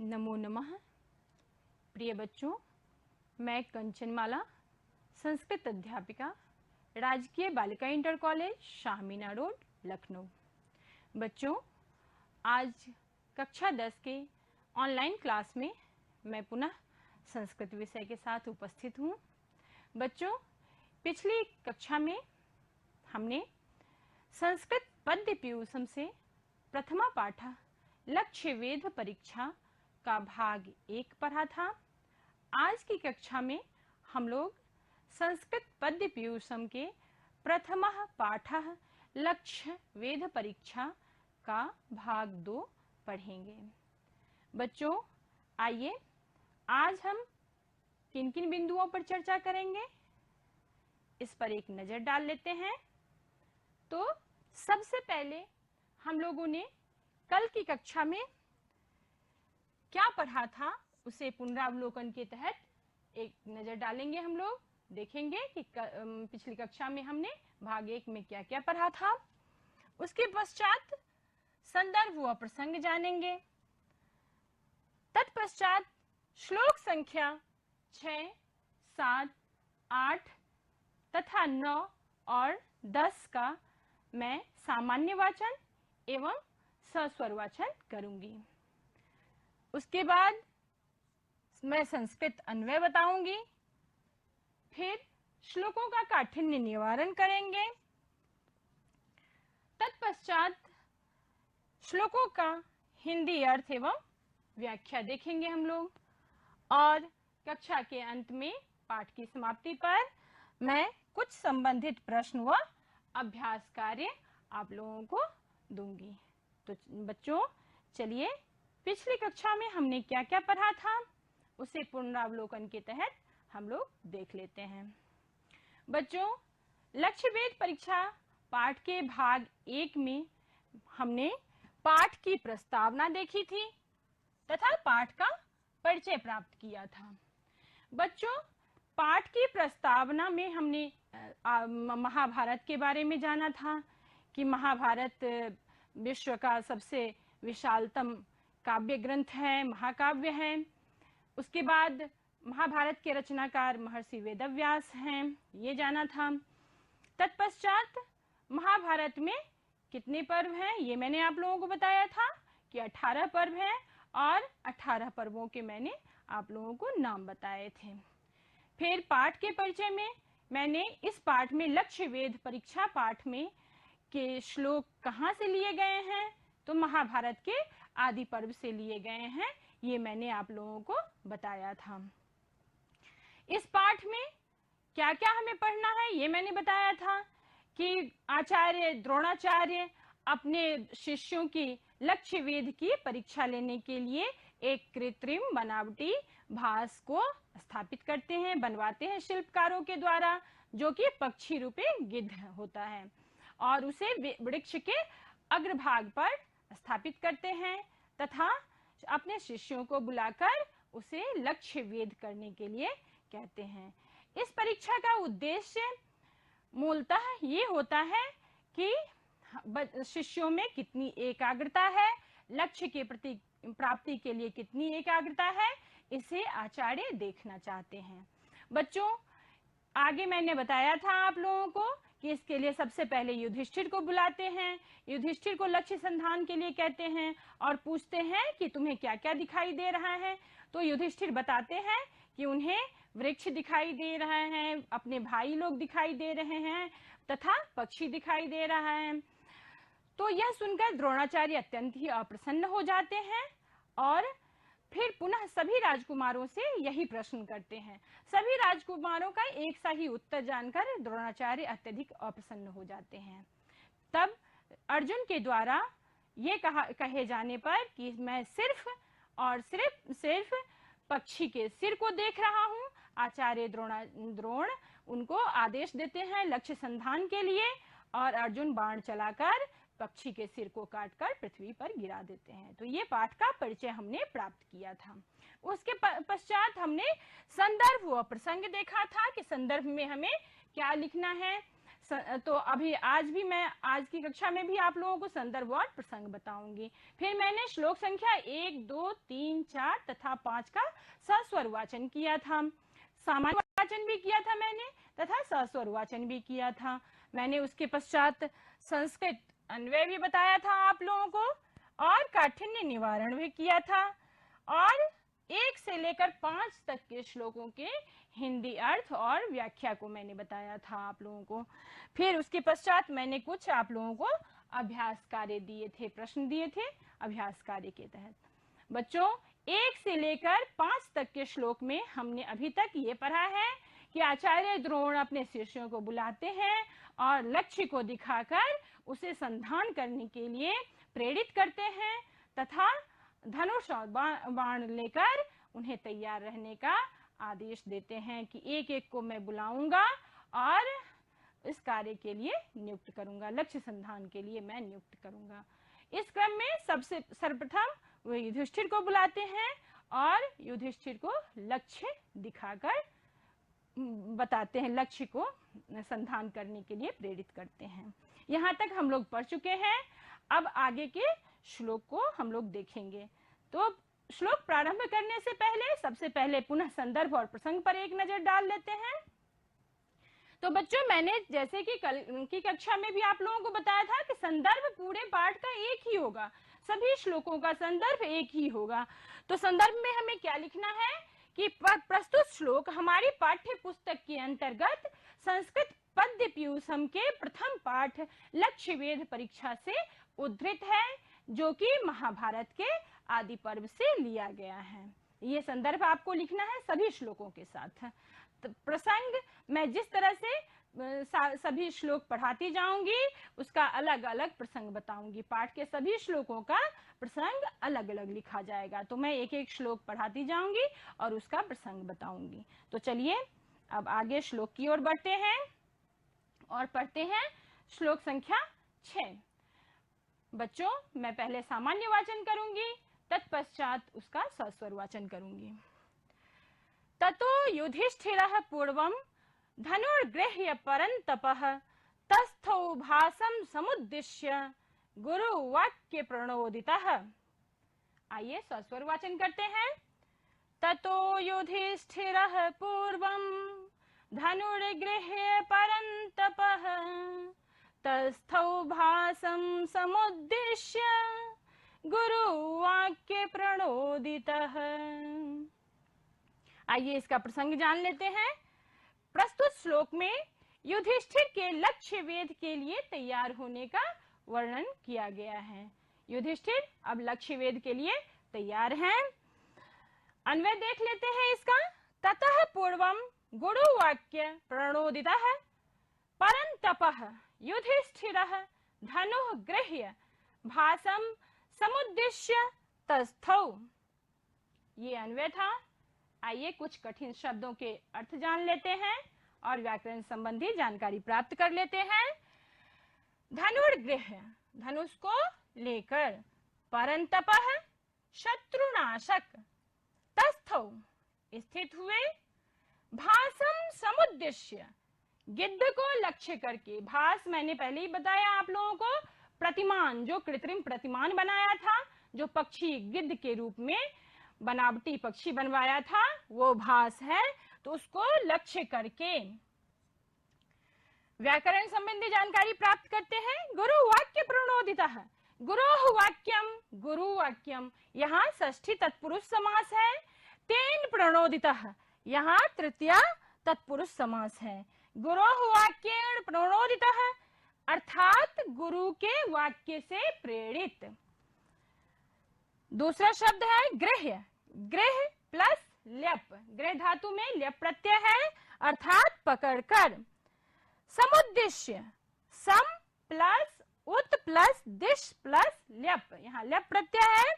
नमो नमः। प्रिय बच्चों, मैं कंचनमाला, संस्कृत अध्यापिका, राजकीय बालिका इंटर कॉलेज शाहमीना रोड, लखनऊ। बच्चों, आज कक्षा 10 के ऑनलाइन क्लास में मैं पुनः संस्कृत विषय के साथ उपस्थित हूँ। बच्चों, पिछली कक्षा में हमने संस्कृत पद्य पीयूषम से प्रथमा पाठ लक्ष्य वेध परीक्षा का भाग 1 पढ़ा था। आज की कक्षा में हम लोग संस्कृत पद्य पीयूषम के प्रथम पाठ लक्ष्य वेध परीक्षा का भाग 2 पढ़ेंगे। बच्चों, आइए आज हम किन किन बिंदुओं पर चर्चा करेंगे, इस पर एक नजर डाल लेते हैं। तो सबसे पहले हम लोगों ने कल की कक्षा में क्या पढ़ा था, उसे पुनरावलोकन के तहत एक नजर डालेंगे। हम लोग देखेंगे कि पिछली कक्षा में हमने भाग 1 में क्या क्या पढ़ा था। उसके पश्चात संदर्भ व प्रसंग जानेंगे। तत्पश्चात श्लोक संख्या 6, 7, 8 तथा 9 और 10 का मैं सामान्य वाचन एवं सस्वर वाचन करूंगी। उसके बाद मैं संस्कृत अन्वय बताऊंगी, फिर श्लोकों का काठिन्य निवारण करेंगे। तत्पश्चात श्लोकों का हिंदी अर्थ एवं व्याख्या देखेंगे हम लोग, और कक्षा के अंत में पाठ की समाप्ति पर मैं कुछ संबंधित प्रश्न व अभ्यास कार्य आप लोगों को दूंगी। तो बच्चों, चलिए पिछली कक्षा में हमने क्या क्या पढ़ा था उसे पुनरावलोकन के तहत हम लोग देख लेते हैं। बच्चों, लक्ष्य वेध परीक्षा पाठ के भाग 1 में हमने पाठ की प्रस्तावना देखी थी तथा पाठ का परिचय प्राप्त किया था। बच्चों, पाठ की प्रस्तावना में हमने महाभारत के बारे में जाना था कि महाभारत विश्व का सबसे विशालतम काव्य ग्रंथ है, महाकाव्य है। उसके बाद महाभारत के रचनाकार महर्षि वेदव्यास हैं, ये जाना था। तत्पश्चात महाभारत में कितने पर्व हैं, ये मैंने आप लोगों को बताया था कि 18 पर्व हैं, और 18 पर्वों के मैंने आप लोगों को नाम बताए थे। फिर पाठ के परिचय में मैंने इस पाठ में लक्ष्य वेध परीक्षा पाठ में के श्लोक कहाँ से लिए गए हैं, तो महाभारत के आदि पर्व से लिए गए हैं, ये मैंने आप लोगों को बताया था। इस पाठ में क्या क्या हमें पढ़ना है, ये मैंने बताया था कि आचार्य द्रोणाचार्य अपने शिष्यों की लक्ष्य वेध की परीक्षा लेने के लिए एक कृत्रिम बनावटी भास को स्थापित करते हैं, बनवाते हैं शिल्पकारों के द्वारा, जो कि पक्षी रूपी गिद्ध होता है, और उसे वृक्ष के अग्रभाग पर स्थापित करते हैं तथा अपने शिष्यों को बुलाकर उसे लक्ष्य वेध करने के लिए कहते हैं। इस परीक्षा का उद्देश्य मूलतः ये होता है कि शिष्यों में कितनी एकाग्रता है, लक्ष्य के प्रति प्राप्ति के लिए कितनी एकाग्रता है, इसे आचार्य देखना चाहते हैं। बच्चों, आगे मैंने बताया था आप लोगों को कि इसके लिए सबसे पहले युधिष्ठिर को बुलाते हैं, युधिष्ठिर को लक्ष्य संधान के लिए कहते हैं और पूछते हैं कि तुम्हें क्या क्या दिखाई दे रहा है। तो युधिष्ठिर बताते हैं कि उन्हें वृक्ष दिखाई दे रहा है, अपने भाई लोग दिखाई दे रहे हैं तथा पक्षी दिखाई दे रहा है। तो यह सुनकर द्रोणाचार्य अत्यंत ही अप्रसन्न हो जाते हैं और फिर पुनः सभी राजकुमारों से यही प्रश्न करते हैं। सभी राजकुमारों का एक सा ही उत्तर जानकर द्रोणाचार्य अत्यधिक अप्रसन्न हो जाते हैं। तब अर्जुन के द्वारा ये कहे जाने पर कि मैं सिर्फ और सिर्फ पक्षी के सिर को देख रहा हूँ, आचार्य द्रोण उनको आदेश देते हैं लक्ष्य संधान के लिए, और अर्जुन बाण चलाकर पक्षी के सिर को काटकर पृथ्वी पर गिरा देते हैं। तो ये पाठ का परिचय हमने प्राप्त किया था। उसके पश्चात हमने संदर्भ व प्रसंग देखा था कि संदर्भ में हमें क्या लिखना है। तो अभी आज भी मैं आज की कक्षा में भी आप लोगों को संदर्भ और प्रसंग बताऊंगी। फिर मैंने श्लोक संख्या 1, 2, 3, 4 तथा 5 का सस्वर वाचन किया था, सामान्य वाचन भी किया था मैंने तथा सस्वर वाचन भी किया था मैंने। उसके पश्चात संस्कृत अन्वय भी बताया था आप लोगों को और काठिन्य निवारण भी किया था और 1 से लेकर 5 तक के श्लोकों के हिंदी अर्थ और व्याख्या को मैंने बताया था आप लोगों को। फिर उसके पश्चात मैंने कुछ आप लोगों को अभ्यास कार्य दिए थे, प्रश्न दिए थे अभ्यास कार्य के तहत। बच्चों 1 से लेकर 5 तक के श्लोक में हमने अभी तक ये पढ़ा है कि आचार्य द्रोण अपने शिष्यों को बुलाते हैं और लक्ष्य को दिखाकर उसे संधान करने के लिए प्रेरित करते हैं तथा धनुष और बाण लेकर उन्हें तैयार रहने का आदेश देते हैं कि एक एक को मैं बुलाऊंगा और इस कार्य के लिए नियुक्त करूंगा, लक्ष्य संधान के लिए मैं नियुक्त करूंगा। इस क्रम में सबसे सर्वप्रथम वे युधिष्ठिर को बुलाते हैं और युधिष्ठिर को लक्ष्य दिखाकर बताते हैं, लक्ष्य को संधान करने के लिए प्रेरित करते हैं। यहाँ तक हम लोग पढ़ चुके हैं। अब आगे के श्लोक को हम लोग देखेंगे। तो श्लोक प्रारंभ करने से पहले सबसे पहले पुनः संदर्भ और प्रसंग पर एक नजर डाल लेते हैं। तो बच्चों मैंने जैसे कि कल की कक्षा में भी आप लोगों को बताया था कि संदर्भ पूरे पाठ का एक ही होगा, सभी श्लोकों का संदर्भ एक ही होगा। तो संदर्भ में हमें क्या लिखना है कि प्रस्तुत श्लोक हमारी पाठ्य पुस्तक के अंतर्गत संस्कृत पद्य पीयूषम के प्रथम पाठ लक्ष्य वेद परीक्षा से उद्धृत है, जो कि महाभारत के आदि पर्व से लिया गया है। ये संदर्भ आपको लिखना है सभी श्लोकों के साथ। तो प्रसंग मैं जिस तरह से सभी श्लोक पढ़ाती जाऊंगी उसका अलग अलग प्रसंग बताऊंगी। पाठ के सभी श्लोकों का प्रसंग अलग अलग लिखा जाएगा। तो मैं एक एक श्लोक पढ़ाती जाऊंगी और उसका प्रसंग बताऊंगी। तो चलिए अब आगे श्लोक की ओर बढ़ते हैं और पढ़ते हैं श्लोक संख्या 6। बच्चों मैं पहले सामान्य वाचन करूंगी, तत्पश्चात उसका सस्वर वाचन करूंगी। ततो युधिष्ठिरः पूर्वं धनुर्गृह्य परन्तपः तस्थौ भासं समुद्दिश्य गुरुवाक्य प्रणोदितः। आइए सस्वर वाचन करते हैं। ततो युधिष्ठिरः पूर्वं धनुर्गृह्य परन्तपः तस्थौ भासं समुद्दिश्य गुरुवाक्य प्रणोदितः। आइए इसका प्रसंग जान लेते हैं। प्रस्तुत श्लोक में युधिष्ठिर के लक्ष्य वेद के लिए तैयार होने का वर्णन किया गया है। युधिष्ठिर अब लक्ष्य वेद के लिए तैयार हैं। अन्वय देख लेते हैं इसका। ततः पूर्वं गुरुवाक्य प्रणोदितः परन्तपः युधिष्ठिरः धनुः गृह्य भासं समुद्दिश्य तस्थौ। ये अन्वय था। आइए कुछ कठिन शब्दों के अर्थ जान लेते हैं और व्याकरण संबंधी जानकारी प्राप्त कर लेते हैं। धनुर्गृह्य धनुष को लेकर, परंतपः शत्रुनाशक, तस्थौ स्थित हुए, भासम समुद्दिश्य गिद्ध को लक्ष्य करके। भास मैंने पहले ही बताया आप लोगों को, प्रतिमान जो कृत्रिम प्रतिमान बनाया था, जो पक्षी गिद्ध के रूप में बनावटी पक्षी बनवाया था वो भास है। तो उसको लक्ष्य करके व्याकरण संबंधी जानकारी प्राप्त करते हैं। गुरु वाक्य प्रणोदितः, गुरोः वाक्यम, गुरु वाक्यम यहाँ षष्ठी तत्पुरुष समास है। तेन प्रणोदितः यहाँ तृतीया तत्पुरुष समास है। गुरोः वाक्येन प्रणोदितः अर्थात गुरु के वाक्य से प्रेरित। दूसरा शब्द है गृह्य, गृह प्लस ल्यप, गृह धातु में ल्यप प्रत्यय है अर्थात पकड़कर। समुद्दिश्य, सम प्लस उत प्लस दिश प्लस ल्यप, यहाँ ल्यप प्रत्यय है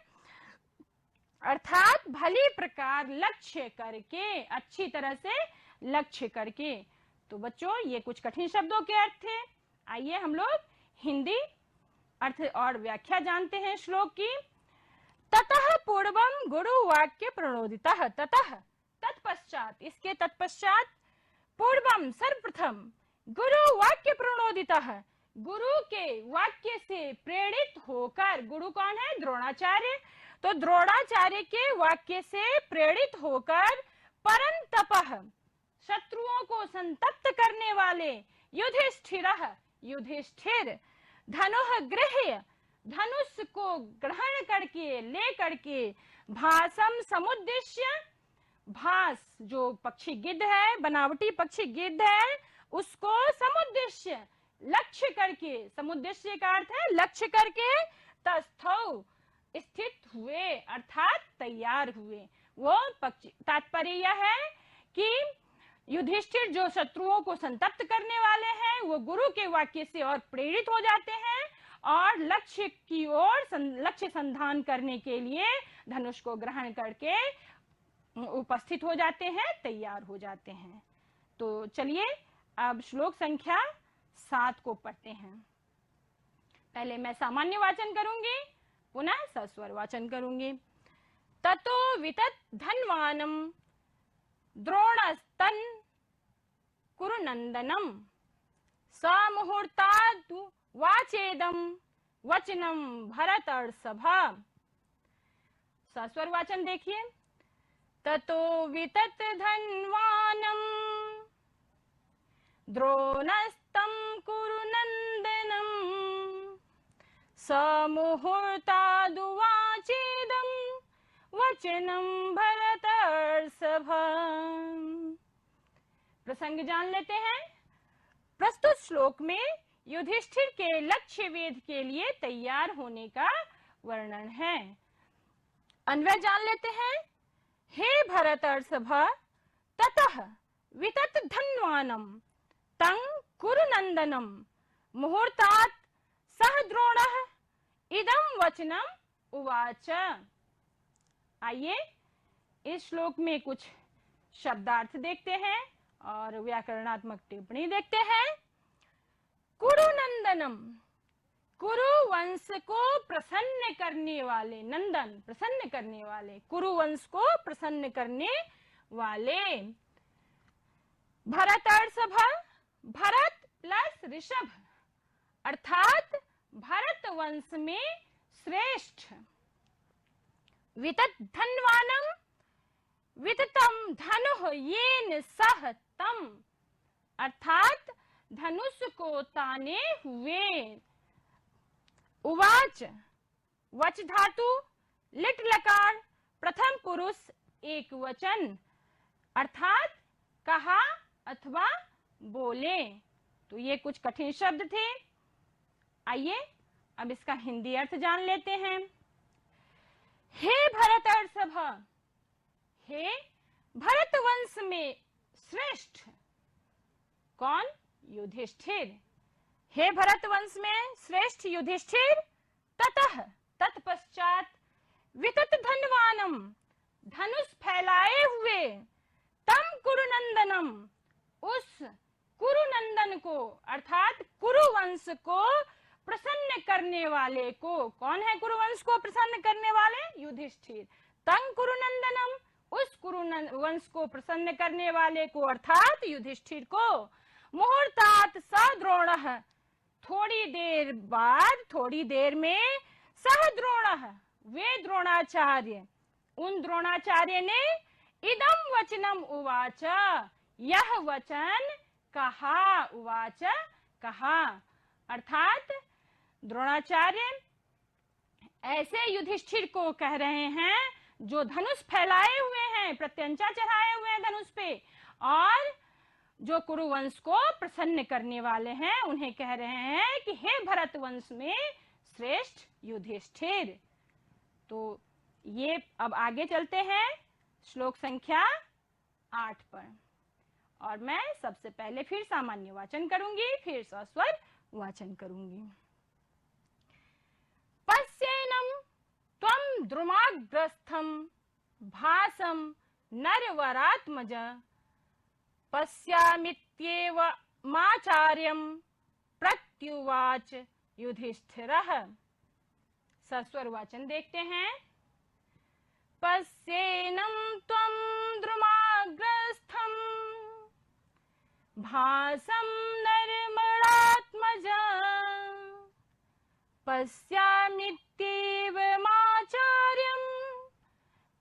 अर्थात भली प्रकार लक्ष्य करके, अच्छी तरह से लक्ष्य करके। तो बच्चों ये कुछ कठिन शब्दों के अर्थ थे। आइए हम लोग हिंदी अर्थ और व्याख्या जानते हैं श्लोक की। ततः पूर्वम गुरु वाक्य प्रणोदितः, ततः तत्पश्चात, इसके तत्पश्चात, पूर्वम सर्वप्रथम, गुरु वाक्य प्रणोदितः, गुरु के वाक्य से प्रेरित होकर, गुरु कौन है? द्रोणाचार्य। तो द्रोणाचार्य के वाक्य से प्रेरित होकर परंतपः, शत्रुओं को संतप्त करने वाले, युधिष्ठिरः, युधिष्ठिर, धनुः गृह्य, धनुष को ग्रहण करके, ले करके, भासम समुद्देश्य, भास जो पक्षी गिद्ध है, बनावटी पक्षी गिद्ध है, उसको समुद्देश्य, लक्ष्य करके, समुद्देश्य का अर्थ है लक्ष्य करके, तस्थौ, स्थित हुए, अर्थात तैयार हुए। वो पक्षी, तात्पर्य यह है कि युधिष्ठिर जो शत्रुओं को संतप्त करने वाले हैं, वो गुरु के वाक्य से और प्रेरित हो जाते हैं और लक्ष्य की ओर लक्ष्य संधान करने के लिए धनुष को ग्रहण करके उपस्थित हो जाते हैं, तैयार हो जाते हैं। तो चलिए अब श्लोक संख्या 7 को पढ़ते हैं। पहले मैं सामान्य वाचन करूंगी, पुनः सस्वर वाचन करूंगी। ततो वितत धन्वानम द्रोणस्तन कुरुनंदनम समुहूर्तादु वाचेदम वचनम भरतर्षभा। सस्वर वाचन देखिए। ततो वितत धन्वानम द्रोणस्तं कुरुनंदनम समुहूर्तादु वाचेदम वचनम भरतर्षभा। प्रसंग जान लेते हैं। प्रस्तुत श्लोक में युधिष्ठिर के लक्ष्य वेध के लिए तैयार होने का वर्णन है। अन्वय जान लेते हैं। हे भरतर्षभा, ततः वितत धन्वानम तं कुरुनंदनम मुहूर्तात् सह द्रोणः इदं वचनम उवाच। आइए इस श्लोक में कुछ शब्दार्थ देखते हैं और व्याकरणात्मक टिप्पणी देखते हैं। कुरुनंदनम, कुरु वंश को प्रसन्न करने वाले, नंदन प्रसन्न करने वाले, कुरु वंश को प्रसन्न करने वाले। भरतर्षभा, भरत प्लस ऋषभ, अर्थात भरत वंश में श्रेष्ठ। वितत धन्वानम, विततम धनुः येन सह तम, अर्थात धनुष को ताने हुए। उवाच, वच धातु, लिट लकार, प्रथम पुरुष एक वचन, अर्थात कहा अथवा बोले। तो ये कुछ कठिन शब्द थे। आइए अब इसका हिंदी अर्थ जान लेते हैं। हे भरतर्षभा, हे भरत वंश में श्रेष्ठ। कौन? युधिष्ठिर। हे भरत वंश में श्रेष्ठ युधिष्ठिर। ततः, तत्पश्चात, वितत धन्वानम, धनुष फैलाए हुए, तम कुरुनंदनम, उस कुरुनंदन को, अर्थात कुरुवंश को प्रसन्न करने वाले को। कौन है कुरुवंश को प्रसन्न करने वाले? युधिष्ठिर। तंग कुरुनंदनम, उस कुरुवंश को प्रसन्न करने वाले को, अर्थात युधिष्ठिर को। मुहूर्तात स द्रोणः, थोड़ी देर बाद, थोड़ी देर में, सह द्रोणः, वे द्रोणाचार्य, उन द्रोणाचार्य ने, इदम वचनम उवाच, यह वचन कहा। उवाच, कहा, अर्थात द्रोणाचार्य ऐसे युधिष्ठिर को कह रहे हैं जो धनुष फैलाए हुए हैं, प्रत्यंचा चढ़ाए हुए हैं धनुष पे, और जो कुरुवंश को प्रसन्न करने वाले हैं, उन्हें कह रहे हैं कि हे भरत वंश में श्रेष्ठ युधिष्ठिर। तो ये अब आगे चलते हैं श्लोक संख्या 8 पर, और मैं सबसे पहले फिर सामान्य वाचन करूंगी, फिर सस्वर वाचन करूंगी। पश्येनम त्वं द्रुमाग्रस्थम भासम नरवरात्मज पश्यामित्येव माचार्यं प्रत्युवाच युधिष्ठिरः। सस्वर वाचन देखते हैं। पश्येनं त्वं द्रुमाग्रस्थं भासं नरवरात्मज पश्यामित्येवमाचार्यं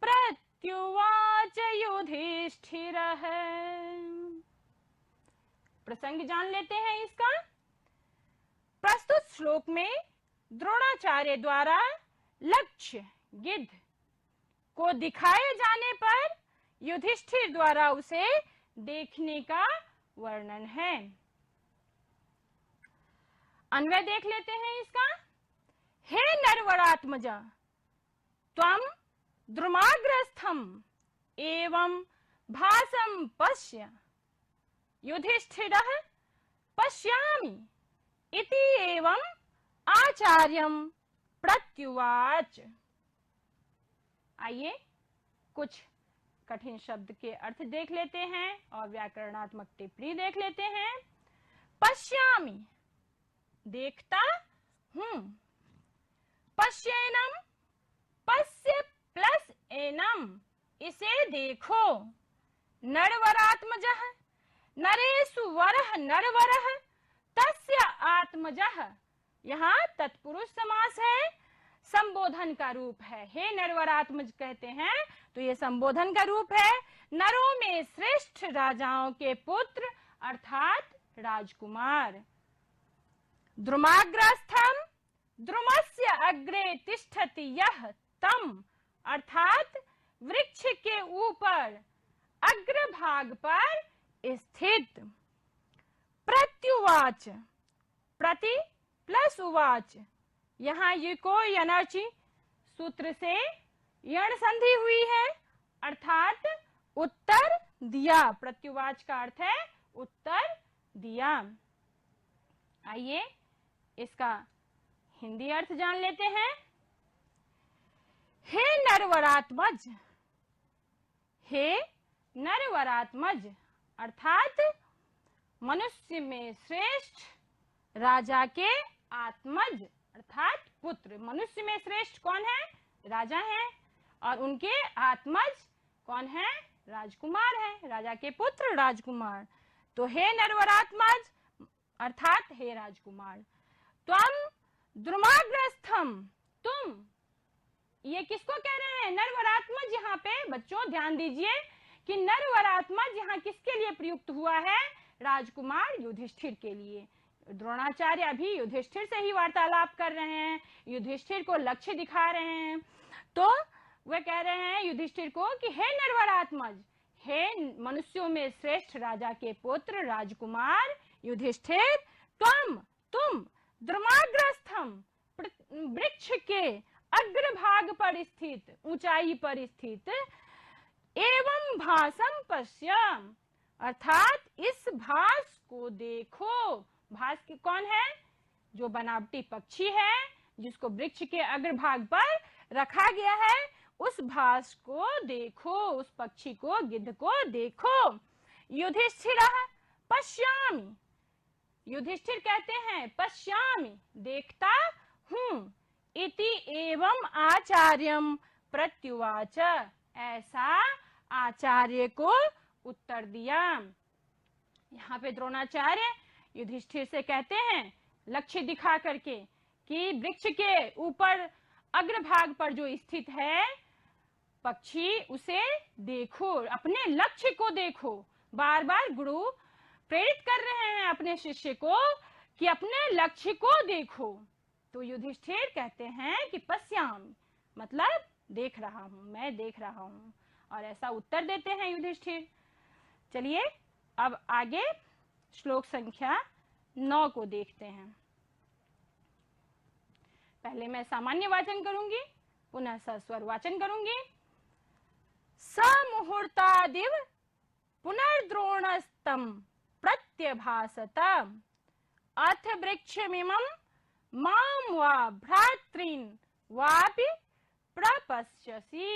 प्रत्युवाच युधिष्ठिरः। प्रसंग जान लेते हैं इसका। प्रस्तुत श्लोक में द्रोणाचार्य द्वारा लक्ष्य गिद्ध को दिखाए जाने पर युधिष्ठिर द्वारा उसे देखने का वर्णन है। अन्वय देख लेते हैं इसका। हे नरवरात्मज त्वं द्रुमाग्रस्थम एवं भासं पश्य। युधिष्ठिरः पश्यामि इति एवं आचार्यं प्रत्युवाच। आइए कुछ कठिन शब्द के अर्थ देख लेते हैं और व्याकरणात्मक टिप्पणी देख लेते हैं। पश्यामि देखता हूं, पश्येनम पश्य प्लस एनम इसे देखो। नरवरात्मजः नरेषु वरः नरवरः तस्य आत्मजः, यहाँ तत्पुरुष समास है, संबोधन का रूप है। हे नरवरात्मज कहते हैं तो ये संबोधन का रूप है। नरों में श्रेष्ठ राजाओं के पुत्र अर्थात राजकुमार। द्रुमाग्रस्थम द्रुमस्य अग्रे तिष्ठति यह तम अर्थात वृक्ष के ऊपर अग्रभाग पर स्थित। प्रत्युवाच प्रति प्लस उवाच, यहाँ युको यनर्ची सूत्र से यण संधि हुई है अर्थात उत्तर दिया। प्रत्युवाच का अर्थ है उत्तर दिया। आइए इसका हिंदी अर्थ जान लेते हैं। हे नरवरात्मज, हे नरवरात्मज अर्थात मनुष्य में श्रेष्ठ राजा के आत्मज अर्थात पुत्र। मनुष्य में श्रेष्ठ कौन है? राजा हैं, और उनके आत्मज कौन है? राजकुमार है, राजा के पुत्र राजकुमार। तो हे नरवरात्मज अर्थात हे राजकुमार। त्वं द्रुमाग्रस्थम, तुम, ये किसको कह रहे हैं? नरवरात्मज। यहाँ पे बच्चों ध्यान दीजिए कि नरवरात्मज यहाँ किसके लिए प्रयुक्त हुआ है? राजकुमार युधिष्ठिर के लिए। द्रोणाचार्य अभी युधिष्ठिर से ही वार्तालाप कर रहे हैं, युधिष्ठिर को लक्ष्य दिखा रहे हैं। तो वे कह रहे हैं युधिष्ठिर को कि हे नरवरात्मज, हे मनुष्यों में श्रेष्ठ राजा के पुत्र राजकुमार युधिष्ठिर, तुम द्रुमाग्रस्थम वृक्ष के अग्रभाग पर स्थित, ऊंचाई पर स्थित, एवं भासम पश्यम अर्थात इस भास को देखो। भास की कौन है? जो बनावटी पक्षी है जिसको वृक्ष के अग्रभाग पर रखा गया है, उस भास को देखो, उस पक्षी को, गिद्ध को देखो। युधिष्ठिरः पश्यामि, युधिष्ठिर कहते हैं पश्यामि देखता हूं, इति एवं आचार्यम प्रत्युवाच ऐसा आचार्य को उत्तर दिया। यहाँ पे द्रोणाचार्य युधिष्ठिर से कहते हैं लक्ष्य दिखा करके कि वृक्ष के ऊपर अग्रभाग पर जो स्थित है पक्षी, उसे देखो, अपने लक्ष्य को देखो। बार बार गुरु प्रेरित कर रहे हैं अपने शिष्य को कि अपने लक्ष्य को देखो। तो युधिष्ठिर कहते हैं कि पश्यामि मतलब देख रहा हूं, मैं देख रहा हूं, और ऐसा उत्तर देते हैं युधिष्ठिर। चलिए अब आगे श्लोक संख्या 9 को देखते हैं। पहले मैं सामान्य वाचन करूंगी, पुनः सस्वर वाचन करूंगी। समुहूर्तादिव पुनर्द्रोणस्तम प्रत्यभासत अथ वृक्षमिमं मां वा भ्रातृन् वापि प्रपश्यसि।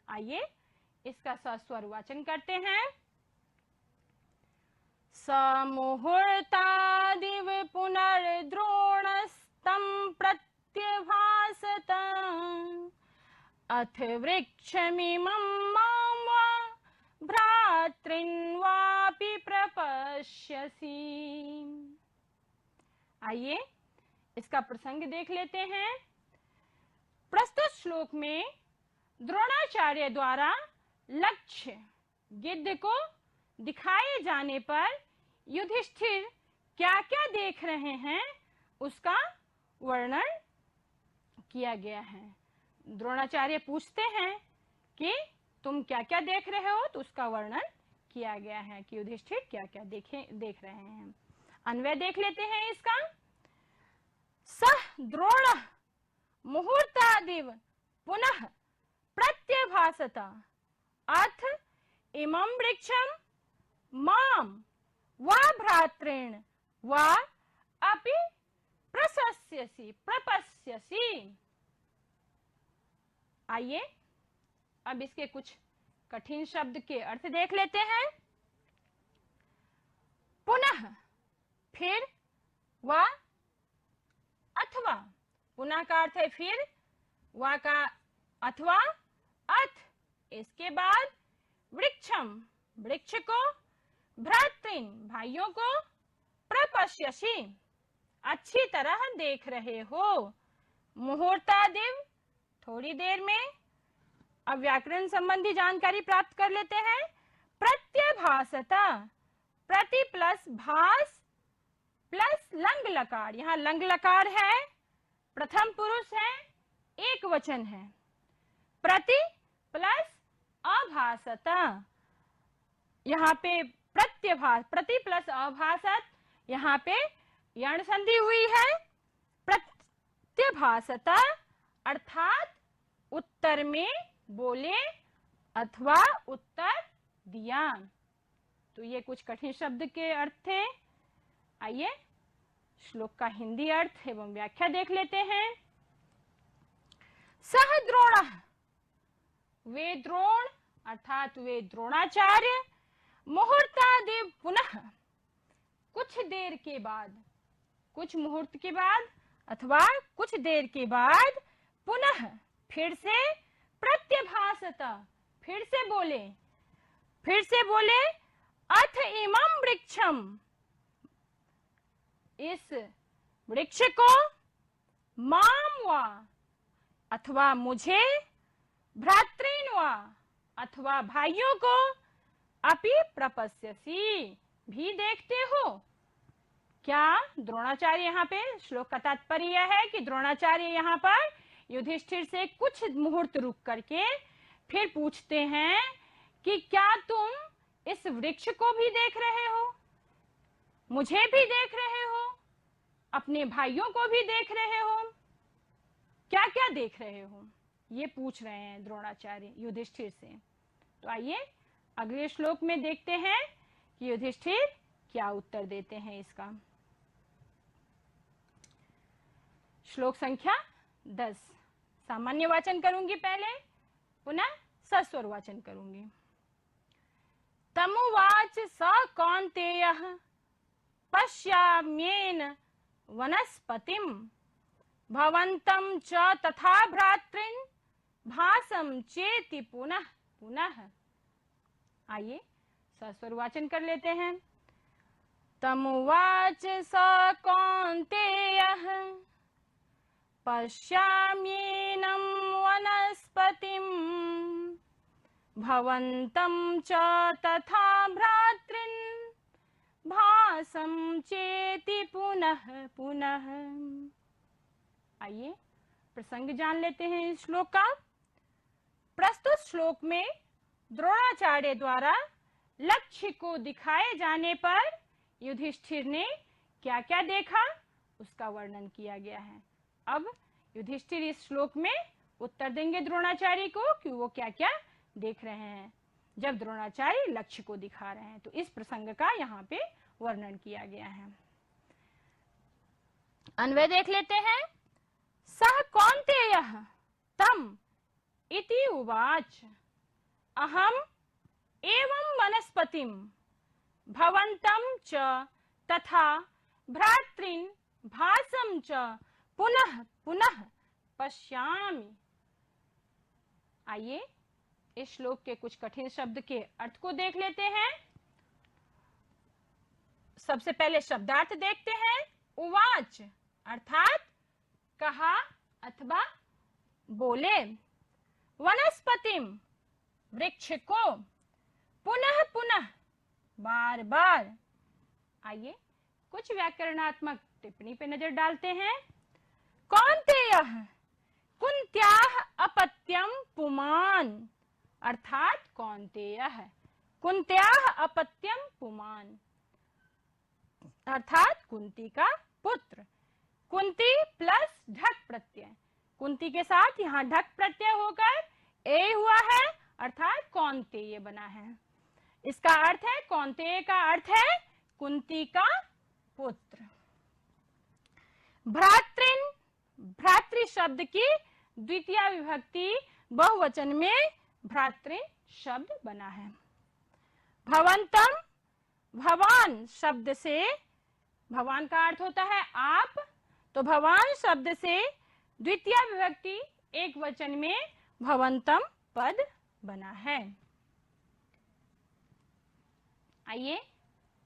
आइए इसका सस्वर वाचन करते हैं। समुहूर्तादिव पुनर्द्रोणस्तं प्रत्यभासत अथ वृक्षमिमं मां वा भ्रातृन् वापि प्रपश्यसि। आइए इसका प्रसंग देख लेते हैं। प्रस्तुत श्लोक में द्रोणाचार्य द्वारा लक्ष्य गिद्ध को दिखाए जाने पर युधिष्ठिर क्या क्या देख रहे हैं उसका वर्णन किया गया है। द्रोणाचार्य पूछते हैं कि तुम क्या क्या देख रहे हो, तो उसका वर्णन किया गया है कि युधिष्ठिर क्या क्या देख रहे हैं। अन्वय देख लेते हैं इसका। सह द्रोण मुहूर्तादिव पुनः प्रत्यभासत अथ इमं वृक्षम माम वा भ्रातृण वा अपि प्रपश्यसि। आइए अब इसके कुछ कठिन शब्द के अर्थ देख लेते हैं। पुनः फिर, वा अथवा, पुनः का अर्थ है फिर, वा का अथवा, अथ इसके बाद, वृक्षम वृक्ष को, भ्रातृन भाइयों को, प्रपश्यसि अच्छी तरह देख रहे हो, मुहूर्तादिव थोड़ी देर में। अब व्याकरण संबंधी जानकारी प्राप्त कर लेते हैं। प्रत्यभासता, प्रति प्लस भास प्लस लंग लकार, यहाँ लंग लकार है, प्रथम पुरुष है, एक वचन है। प्रति प्लस अभासता, यहाँ पे प्रत्यभास, प्रति प्लस अभासत, यहाँ पे यण संधि हुई है। प्रत्यभासता अर्थात उत्तर में बोले अथवा उत्तर दिया। तो ये कुछ कठिन शब्द के अर्थ थे। आइए श्लोक का हिंदी अर्थ एवं व्याख्या देख लेते हैं। सह द्रोण, वे द्रोण अर्थात वे द्रोणाचार्य, मुहूर्तादिव पुनः कुछ देर के बाद, कुछ मुहूर्त के बाद अथवा कुछ देर के बाद, पुनः फिर से, प्रत्यभासता फिर से बोले, अथ इमं वृक्षम इस वृक्ष को, माम वा अथवा मुझे, भ्रातृन वा अथवा भाइयों को, अपि प्रपश्यसि भी देखते हो। क्या द्रोणाचार्य, यहाँ पे श्लोक का तात्पर्य यह है कि द्रोणाचार्य यहाँ पर युधिष्ठिर से कुछ मुहूर्त रुक करके फिर पूछते हैं कि क्या तुम इस वृक्ष को भी देख रहे हो, मुझे भी देख रहे हो, अपने भाइयों को भी देख रहे हो, क्या क्या देख रहे हो, ये पूछ रहे हैं द्रोणाचार्य युधिष्ठिर से। तो आइए अगले श्लोक में देखते हैं कि युधिष्ठिर क्या उत्तर देते हैं इसका। श्लोक संख्या 10, सामान्य वाचन करूंगी पहले, पुनः सस्वर वाचन करूंगी। तमुवाच स कौन्तेयः पश्याम्येन वनस्पतिं भवन्तं च तथा भ्रातृन् भासं चेति पुनः पुनः। आइए सस्वर वाचन कर लेते हैं। तमुवाच स कौन्तेयः पश्याम्येनं वनस्पतिं भवन्तं च तथा भ्रातृन् भासं चेति पुनः पुनः। आइए प्रसंग जान लेते हैं इस श्लोक का। प्रस्तुत श्लोक में द्रोणाचार्य द्वारा लक्ष्य को दिखाए जाने पर युधिष्ठिर ने क्या क्या देखा उसका वर्णन किया गया है। अब युधिष्ठिर इस श्लोक में उत्तर देंगे द्रोणाचार्य को कि वो क्या क्या देख रहे हैं जब द्रोणाचार्य लक्ष्य को दिखा रहे हैं। तो इस प्रसंग का यहाँ पे वर्णन किया गया है। अन्वय देख लेते हैं। सह कौन्तेयः तम इति उवाच अहम एवं वनस्पतिं भवन्तं च तथा भ्रातृन् भासं च पुनः पुनः पश्यामि। आइए इस श्लोक के कुछ कठिन शब्द के अर्थ को देख लेते हैं। सबसे पहले शब्दार्थ देखते हैं। उवाच अर्थात कहा अथवा बोले, वनस्पतिम वृक्ष को, पुनः पुनः बार बार। आइए कुछ व्याकरणात्मक टिप्पणी पे नजर डालते हैं। कौन्तेयः कुन्त्याः अपत्यम पुमान, अर्थात कौन्तेयः कुन्त्याः अपत्यम पुमान, अर्थात कुंती का पुत्र। कुंती प्लस ढक प्रत्यय, कुंती के साथ यहाँ ढक प्रत्यय होकर ए हुआ है, अर्थात कौन्तेय बना है। इसका अर्थ है, कौन्तेय का अर्थ है कुंती का पुत्र। भ्रातृन, भ्रातृ शब्द की द्वितीय विभक्ति बहुवचन में भ्रातृन शब्द बना है। भवंतम, भवान शब्द से, भवान का अर्थ होता है आप, तो भवान शब्द से द्वितीय विभक्ति एक वचन में भवंतम पद बना है। आइए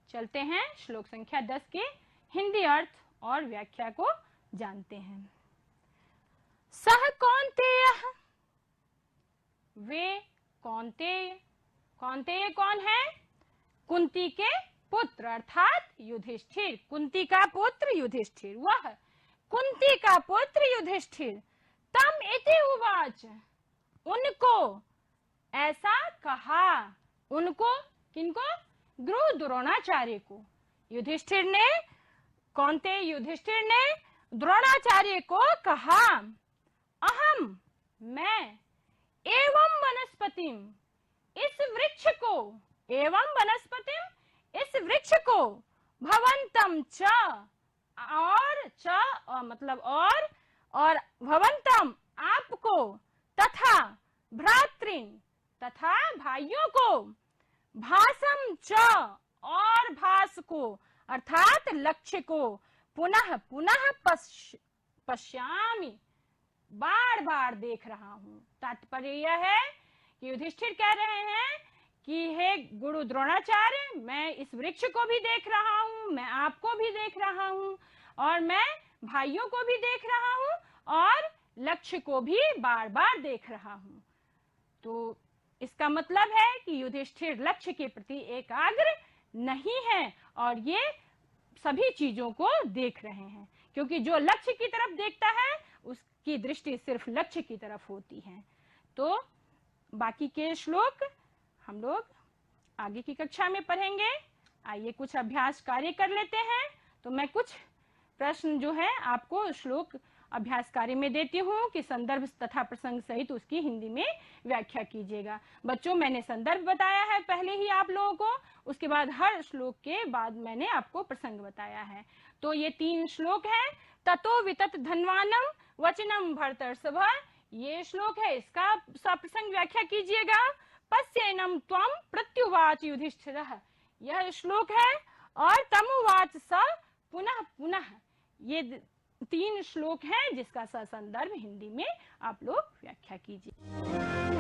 चलते हैं श्लोक संख्या 10 के हिंदी अर्थ और व्याख्या को जानते हैं। सह कौन्तेयः, वे कौन्तेय, कौन्तेय कौन है? कुंती के पुत्र अर्थात युधिष्ठिर, कुंती का पुत्र युधिष्ठिर, वह कुंती का पुत्र युधिष्ठिर। तम इति उवाच, उनको ऐसा कहा, उनको किनको? गुरु द्रोणाचार्य को। युधिष्ठिर ने, कौन्तेय युधिष्ठिर ने द्रोणाचार्य को कहा, अहम मैं, एवं वनस्पतिम इस वृक्ष को, एवं वनस्पतिम इस वृक्ष को, भवंतम च और च मतलब और भवंतम आपको, तथा भ्रातृन तथा भाइयों को, भासम च और भास को अर्थात लक्ष्य को, पुनः पुनः पश्यामि बार बार देख रहा हूं। तात्पर्य यह है कि युधिष्ठिर कह रहे हैं कि हे गुरु द्रोणाचार्य, मैं इस वृक्ष को भी देख रहा हूं, मैं आपको भी देख रहा हूं, और मैं भाइयों को भी देख रहा हूं, और लक्ष्य को भी बार बार देख रहा हूं। तो इसका मतलब है कि युधिष्ठिर लक्ष्य के प्रति एकाग्र नहीं है और ये सभी चीजों को देख रहे हैं, क्योंकि जो लक्ष्य की तरफ देखता है उसकी दृष्टि सिर्फ लक्ष्य की तरफ होती है। तो बाकी के श्लोक हम लोग आगे की कक्षा में पढ़ेंगे। आइए कुछ अभ्यास कार्य कर लेते हैं। तो मैं कुछ प्रश्न जो है आपको श्लोक अभ्यास कार्य में देती हूँ कि संदर्भ तथा प्रसंग सहित उसकी हिंदी में व्याख्या कीजिएगा। बच्चों, मैंने संदर्भ बताया है पहले ही आप लोगों को, उसके बाद हर श्लोक के बाद मैंने आपको प्रसंग बताया है। तो ये 3 श्लोक है। ततो वितत धन्वानम वचनम भर्तर्षभ, ये श्लोक है, इसका सप्रसंग व्याख्या कीजिएगा। पश्येनम त्वम प्रत्युवाच युधिष्ठिरः, यह श्लोक है। और तमुवाच स पुनः पुनः, ये 3 श्लोक हैं जिसका संदर्भ हिंदी में आप लोग व्याख्या कीजिए।